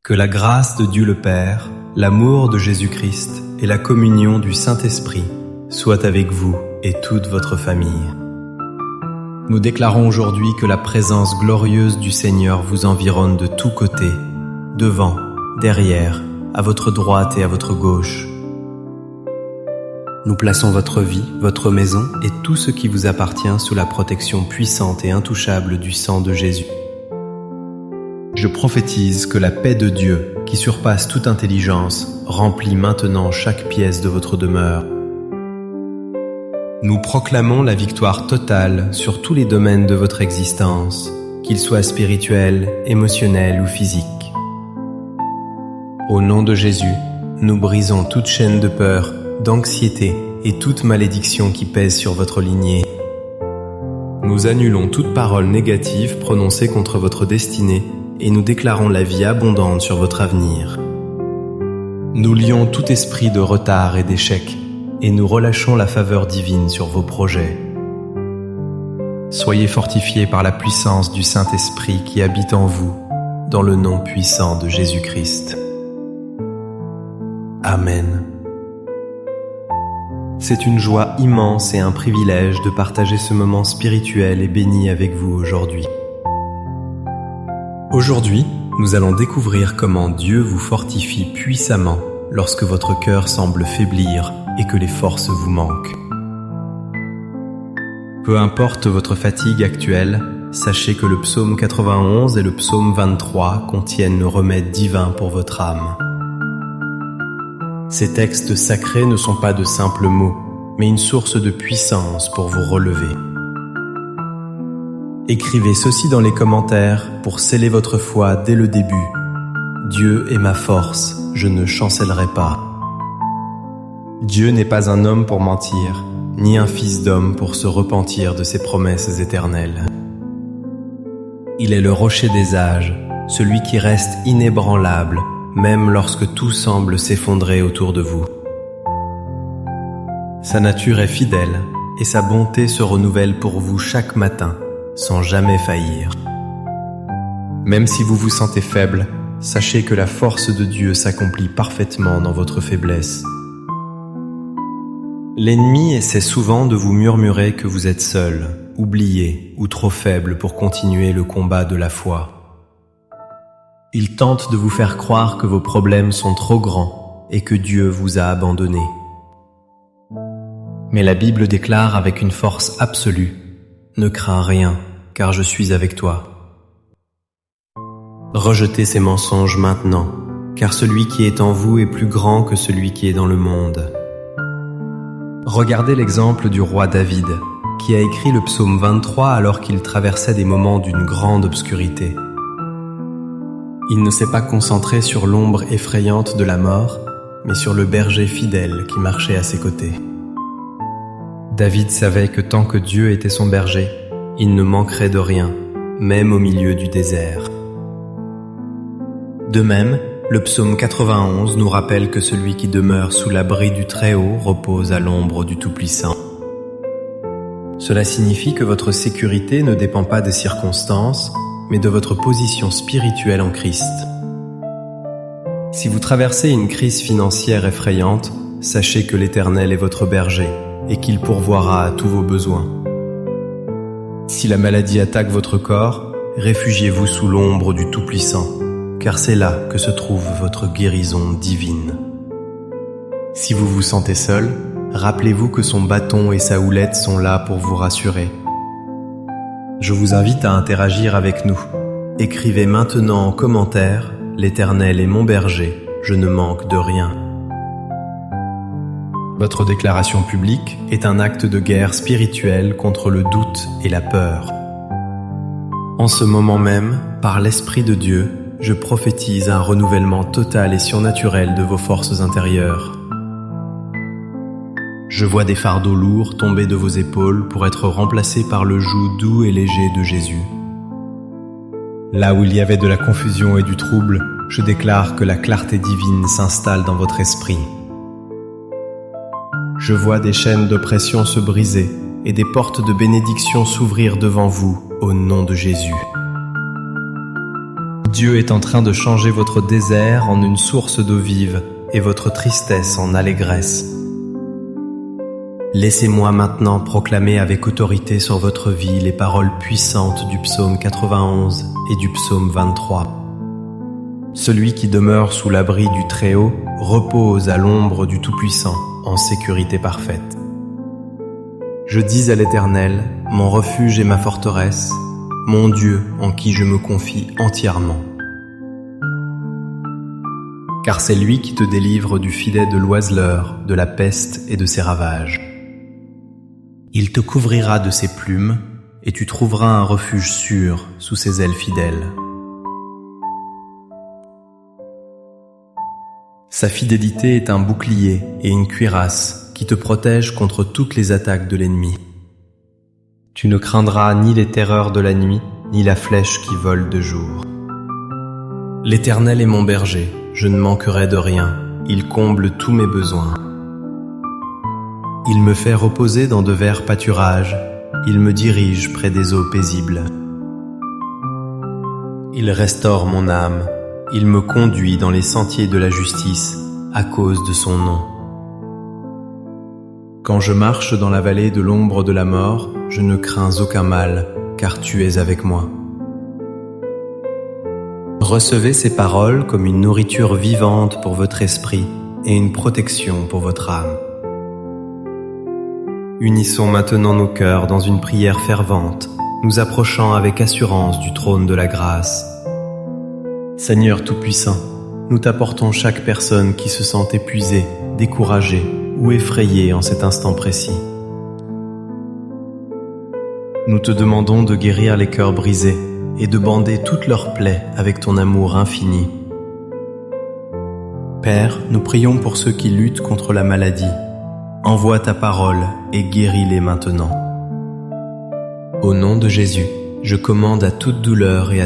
Que la grâce de Dieu le Père, l'amour de Jésus-Christ et la communion du Saint-Esprit soient avec vous et toute votre famille. Nous déclarons aujourd'hui que la présence glorieuse du Seigneur vous environne de tous côtés, devant, derrière, à votre droite et à votre gauche. Nous plaçons votre vie, votre maison et tout ce qui vous appartient sous la protection puissante et intouchable du sang de Jésus. Je prophétise que la paix de Dieu, qui surpasse toute intelligence, remplit maintenant chaque pièce de votre demeure. Nous proclamons la victoire totale sur tous les domaines de votre existence, qu'ils soient spirituels, émotionnels ou physiques. Au nom de Jésus, nous brisons toute chaîne de peur, d'anxiété et toute malédiction qui pèse sur votre lignée. Nous annulons toute parole négative prononcée contre votre destinée et nous déclarons la vie abondante sur votre avenir. Nous lions tout esprit de retard et d'échec et nous relâchons la faveur divine sur vos projets. Soyez fortifiés par la puissance du Saint-Esprit qui habite en vous, dans le nom puissant de Jésus-Christ. Amen. C'est une joie immense et un privilège de partager ce moment spirituel et béni avec vous aujourd'hui. Aujourd'hui, nous allons découvrir comment Dieu vous fortifie puissamment lorsque votre cœur semble faiblir et que les forces vous manquent. Peu importe votre fatigue actuelle, sachez que le psaume 91 et le psaume 23 contiennent le remède divin pour votre âme. Ces textes sacrés ne sont pas de simples mots, mais une source de puissance pour vous relever. Écrivez ceci dans les commentaires pour sceller votre foi dès le début. Dieu est ma force, je ne chancellerai pas. Dieu n'est pas un homme pour mentir, ni un fils d'homme pour se repentir de ses promesses éternelles. Il est le rocher des âges, celui qui reste inébranlable, même lorsque tout semble s'effondrer autour de vous. Sa nature est fidèle et sa bonté se renouvelle pour vous chaque matin, sans jamais faillir. Même si vous vous sentez faible, sachez que la force de Dieu s'accomplit parfaitement dans votre faiblesse. L'ennemi essaie souvent de vous murmurer que vous êtes seul, oublié ou trop faible pour continuer le combat de la foi. Il tente de vous faire croire que vos problèmes sont trop grands et que Dieu vous a abandonné. Mais la Bible déclare avec une force absolue: ne crains rien, car je suis avec toi. Rejetez ces mensonges maintenant, car celui qui est en vous est plus grand que celui qui est dans le monde. Regardez l'exemple du roi David, qui a écrit le psaume 23 alors qu'il traversait des moments d'une grande obscurité. Il ne s'est pas concentré sur l'ombre effrayante de la mort, mais sur le berger fidèle qui marchait à ses côtés. David savait que tant que Dieu était son berger, il ne manquerait de rien, même au milieu du désert. De même, le psaume 91 nous rappelle que celui qui demeure sous l'abri du Très-Haut repose à l'ombre du Tout-Puissant. Cela signifie que votre sécurité ne dépend pas des circonstances, mais de votre position spirituelle en Christ. Si vous traversez une crise financière effrayante, sachez que l'Éternel est votre berger et qu'il pourvoira à tous vos besoins. Si la maladie attaque votre corps, réfugiez-vous sous l'ombre du Tout-Puissant, car c'est là que se trouve votre guérison divine. Si vous vous sentez seul, rappelez-vous que son bâton et sa houlette sont là pour vous rassurer. Je vous invite à interagir avec nous. Écrivez maintenant en commentaire « L'Éternel est mon berger, je ne manque de rien ». Votre déclaration publique est un acte de guerre spirituelle contre le doute et la peur. En ce moment même, par l'Esprit de Dieu, je prophétise un renouvellement total et surnaturel de vos forces intérieures. Je vois des fardeaux lourds tomber de vos épaules pour être remplacés par le joug doux et léger de Jésus. Là où il y avait de la confusion et du trouble, je déclare que la clarté divine s'installe dans votre esprit. Je vois des chaînes d'oppression se briser et des portes de bénédiction s'ouvrir devant vous au nom de Jésus. Dieu est en train de changer votre désert en une source d'eau vive et votre tristesse en allégresse. Laissez-moi maintenant proclamer avec autorité sur votre vie les paroles puissantes du psaume 91 et du psaume 23. Celui qui demeure sous l'abri du Très-Haut repose à l'ombre du Tout-Puissant en sécurité parfaite. Je dis à l'Éternel, mon refuge et ma forteresse, mon Dieu en qui je me confie entièrement. Car c'est lui qui te délivre du filet de l'oiseleur, de la peste et de ses ravages. Il te couvrira de ses plumes, et tu trouveras un refuge sûr sous ses ailes fidèles. Sa fidélité est un bouclier et une cuirasse qui te protègent contre toutes les attaques de l'ennemi. Tu ne craindras ni les terreurs de la nuit, ni la flèche qui vole de jour. L'Éternel est mon berger, je ne manquerai de rien, il comble tous mes besoins. Il me fait reposer dans de verts pâturages, il me dirige près des eaux paisibles. Il restaure mon âme, il me conduit dans les sentiers de la justice à cause de son nom. Quand je marche dans la vallée de l'ombre de la mort, je ne crains aucun mal, car tu es avec moi. Recevez ces paroles comme une nourriture vivante pour votre esprit et une protection pour votre âme. Unissons maintenant nos cœurs dans une prière fervente, nous approchant avec assurance du trône de la grâce. Seigneur Tout-Puissant, nous t'apportons chaque personne qui se sent épuisée, découragée ou effrayée en cet instant précis. Nous te demandons de guérir les cœurs brisés et de bander toutes leurs plaies avec ton amour infini. Père, nous prions pour ceux qui luttent contre la maladie. Envoie ta parole et guéris-les maintenant. Au nom de Jésus, je commande à toute douleur et à